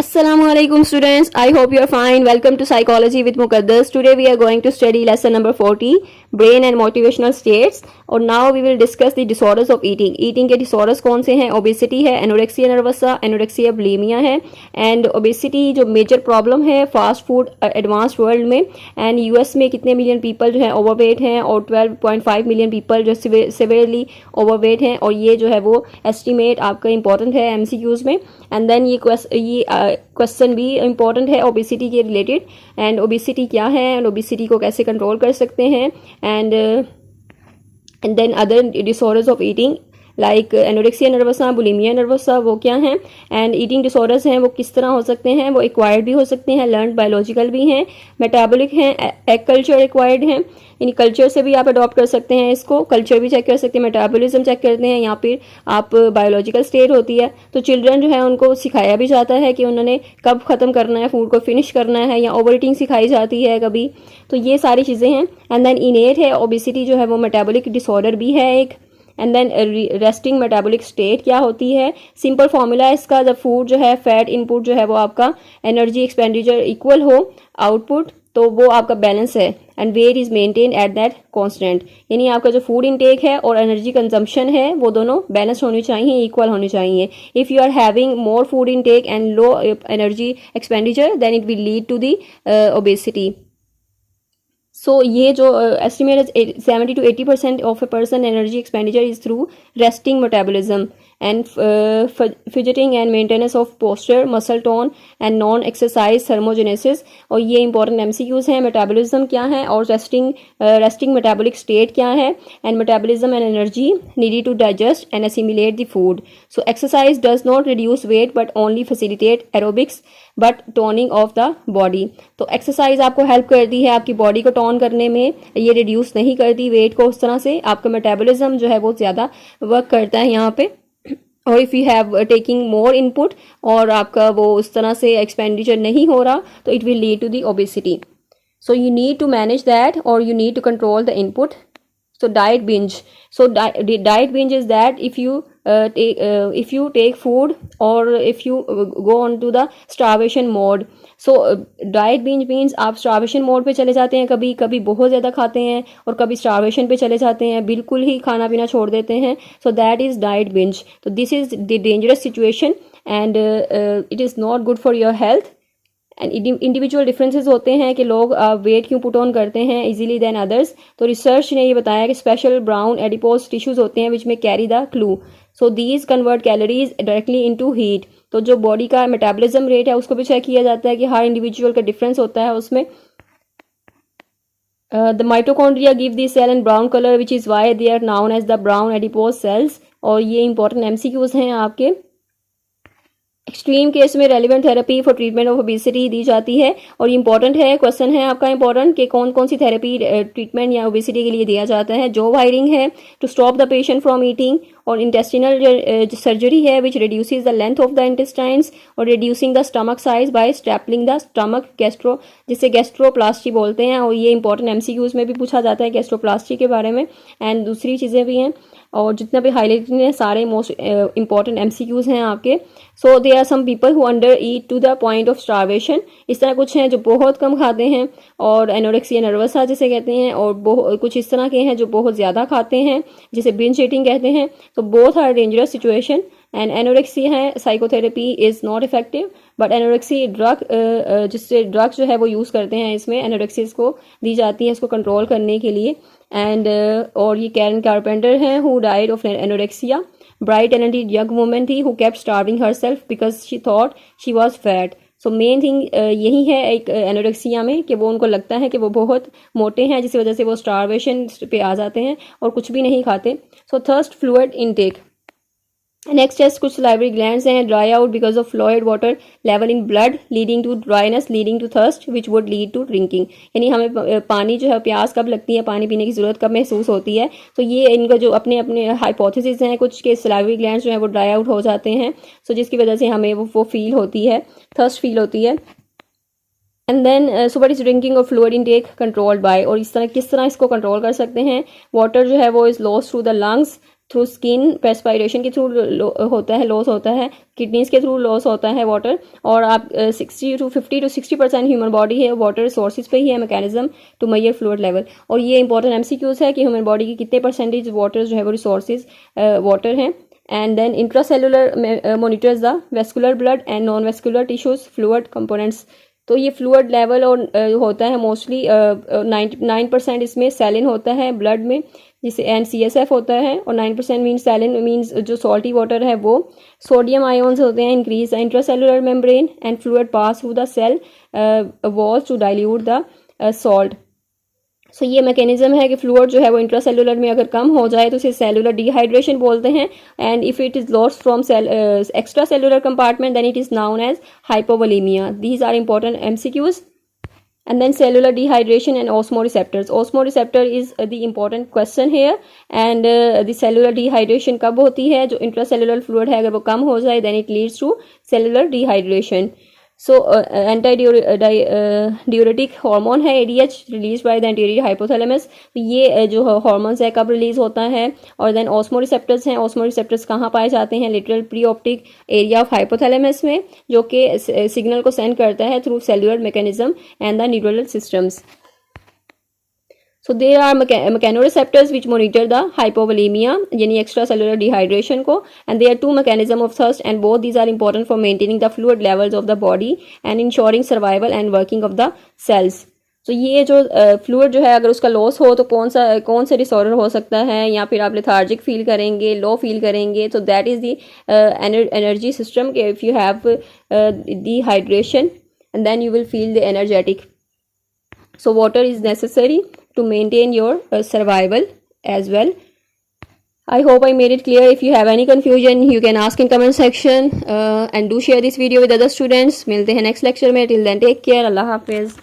Assalamualaikum students, I hope you are fine. Welcome to Psychology with Muqaddas. Today we are going to study lesson number 40, Brain and Motivational States. और now we will discuss the disorders of eating. Eating के disorders कौन से हैं? Obesity है, anorexia nervosa, anorexia bulimia है, and obesity जो major problem है fast food advanced world में, and US में कितने million people जो है overweight हैं और 12.5 million people जो severely overweight हैं, और ये जो है वो estimate आपका important है MCQs में. एंड देन ये क्वेश्चन भी इम्पॉर्टेंट है ओबेसिटी के रिलेटेड, एंड ओबेसिटी क्या है एंड ओबेसिटी को कैसे कंट्रोल कर सकते हैं, and then other disorders of eating like anorexia nervosa, bulimia nervosa, वो क्या हैं, एंड ईटिंग डिसऑर्डर्स हैं वो किस तरह हो सकते हैं. वो एक्वायर्ड भी हो सकते हैं, लर्न बायोलॉजिकल भी हैं, मेटाबॉलिक हैं, एग कल्चर एक्वायर्ड हैं. यानी कल्चर से भी आप अडॉप्ट कर सकते हैं इसको, कल्चर भी चेक कर सकते हैं, मेटाबॉलिज्म चेक करते हैं, यहाँ पर आप बायोलॉजिकल स्टेट होती है. तो चिल्ड्रन जो है उनको सिखाया भी जाता है कि उन्होंने कब ख़त्म करना है, फूड को फिनिश करना है, या ओवर ईटिंग सिखाई जाती है कभी. तो ये सारी चीज़ें हैं. एंड देन इनेट है ओबेसिटी जो है वो मेटाबॉलिक डिसऑर्डर भी है एक. And then resting metabolic state क्या होती है, सिंपल फॉर्मूला है इसका. जब फूड जो है फैट इनपुट जो है वो आपका एनर्जी एक्सपेंडिचर इक्वल हो आउटपुट, तो वो आपका बैलेंस है, and weight is maintain at that constant. यानी आपका जो फूड इनटेक है और एनर्जी कंजम्पशन है वो दोनों बैलेंस होनी चाहिए, इक्वल होनी चाहिए. If you are having more food intake and low energy expenditure, then it will lead to the obesity. So ये जो estimate 70 to 80% of a person energy expenditure is through resting metabolism and fidgeting and maintenance of posture, muscle tone and non exercise thermogenesis. और ये important MCQs हैं. Metabolism क्या है और resting metabolic state क्या है, and metabolism and energy needed to digest and assimilate the food. So exercise does not reduce weight but only facilitate aerobics but toning of the body. तो exercise आपको help करती है आपकी body को tone करने में, ये रिड्यूस नहीं करती वेट को उस तरह से. आपका मेटाबॉलिज्म जो है वो ज़्यादा वर्क करता है यहाँ पे. और if you have taking more input और आपका वो उस तरह से एक्सपेंडिचर नहीं हो रहा, तो it will lead to the obesity. So you need to manage that और you need to control the input. So diet binge. So diet binge is that if you take food or if you go on to the starvation mode. So diet binge means आप starvation mode पे चले जाते हैं, कभी कभी बहुत ज़्यादा खाते हैं और कभी starvation पे चले जाते हैं, बिल्कुल ही खाना पीना छोड़ देते हैं. So that is diet binge. So this is the dangerous situation and it is not good for your health. And individual differences होते हैं कि लोग वेट क्यों पुट ऑन करते हैं इजीली देन अदर्स. तो रिसर्च ने ये बताया कि स्पेशल ब्राउन एडिपोज टिश्यूज होते हैं विच में carry the clue. So these convert calories directly into heat. तो जो बॉडी का मेटाबॉलिज्म रेट है उसको भी चेक किया जाता है कि हर इंडिविजुअल का डिफरेंस होता है उसमें. The mitochondria give the cell in brown colour which is why they are known as the brown adipose cells. और ये इंपॉर्टेंट MCQs हैं आपके. एक्सट्रीम केस में relevant therapy for treatment of obesity दी जाती है. और इंपॉर्टेंट है, क्वेश्चन है आपका इंपॉर्टेंट कि कौन कौन सी थेरेपी ट्रीटमेंट या ओबेसिटी के लिए दिया जाता है. जो वायरिंग है to stop the patient from eating, और इंटेस्टिनल सर्जरी है which reduces the length of the intestines और reducing the stomach size by stapling the stomach, जिसे गैस्ट्रोप्लास्टी बोलते हैं. और ये इंपॉर्टेंट MCQs में भी पूछा जाता है गैस्ट्रोप्लास्टी के बारे में, एंड दूसरी चीज़ें भी हैं. और जितना भी हाईलाइटेड है सारे मोस्ट इंपॉर्टेंट MCQs हैं आपके. So they are some people who under eat to the point of starvation. इस तरह कुछ हैं जो बहुत कम खाते हैं, और एनोरेक्सिया नर्वसा जिसे कहते हैं, और कुछ इस तरह के हैं जो बहुत ज़्यादा खाते हैं जिसे बिंज ईटिंग कहते हैं. तो both are dangerous situation. And anorexia है psychotherapy is not effective, but anorexic drug जिससे ड्रग्स जो है वो यूज़ करते हैं, इसमें एनोरेक्सिस को दी जाती है इसको कंट्रोल करने के लिए. एंड और ये कैरन कारपेंटर हैं who died of anorexia. Bright talented young woman थी who kept starving herself because she thought she was fat. So main thing यही है एक एनोरेक्सिया में कि वो उनको लगता है कि वो बहुत मोटे हैं, जिस वजह से वो स्टारवेशन पे आ जाते हैं और कुछ भी नहीं खाते. So thirst fluid intake. Next test कुछ लाइवरी ग्लैंड्स हैं dry out because of fluid water level in blood leading to dryness leading to thirst which would lead to drinking. यानी हमें पानी जो है, प्यास कब लगती है, पानी पीने की ज़रूरत कब महसूस होती है. तो ये इनका जो अपने अपने हाइपोथेसिस हैं, कुछ के सलाइवरी ग्लैंड्स जो है वो ड्राई आउट हो जाते हैं. सो जिसकी वजह से हमें वो फील होती है, थर्स्ट फील होती है. And then so what is drinking और फ्लूइड इनटेक कंट्रोल्ड बाय. और इस तरह किस तरह इसको कंट्रोल कर सकते हैं. वाटर जो है वो is lost through the lungs through skin perspiration के थ्रू होता है, लॉस होता है, किडनीज के थ्रू लॉस होता है वाटर, और आप 50 to 60% ह्यूमन बॉडी है वाटर रिसोर्सेज पे ही है mechanism to measure fluid level. और ये इंपॉर्टेंट एमसीक्यूज है कि ह्यूमन बॉडी की कितने परसेंटेज वाटर जो है वो रिसोर्सेज वाटर हैं। And then intracellular monitors the vascular blood and non vascular tissues fluid components. तो ये फ्लूइड लेवल और होता है मोस्टली 9% इसमें सैलिन होता है ब्लड में, जिसे एंड CSF होता है, और 9% मीन्स सैलिन मीन्स जो सॉल्टी वाटर है वो। सोडियम आयोन्स होते हैं increase the intracellular membrane and fluid pass through the cell walls to dilute the salt. So ये मैकेनिज्म है कि फ्लूइड जो है वो इंट्रासेलुलर में अगर कम हो जाए तो इसे सेलुलर डिहाइड्रेशन बोलते हैं, and if it is lost from extra cellular compartment then it is known as hypovolemia. These are important MCQs. And then cellular dehydration and osmoreceptors. Osmoreceptor is the important question here. And the cellular dehydration कब होती है? जो intracellular fluid है अगर वो कम हो जाए then it leads to cellular dehydration. So antidiuretic hormone है ADH released by the anterior hypothalamus. तो ये जो hormones है कब रिलीज होता है? और then osmoreceptors हैं, osmoreceptors कहाँ पाए जाते हैं? लिटरल प्रीऑप्टिक एरिया ऑफ हाइपोथैलेमस में, जो कि सिग्नल को सेंड करता है through cellular mechanism and the neural systems. So there are mechanoreceptors which monitor the hypovolemia यानी extracellular dehydration को, and there are two mechanisms of thirst and both these are important for maintaining the fluid levels of the body and ensuring survival and working of the cells. So ये जो fluid जो है अगर उसका loss हो तो कौन से डिसऑर्डर हो सकता है, या फिर आप लेथार्जिक फील करेंगे, लो फील करेंगे. तो that is the energy system के if you have dehydration and then you will feel the energetic. So water is necessary to maintain your survival as well. I hope I made it clear. If you have any confusion you can ask in comment section and do share this video with other students. मिलते हैं next lecture में. Till then take care. Allah Hafiz.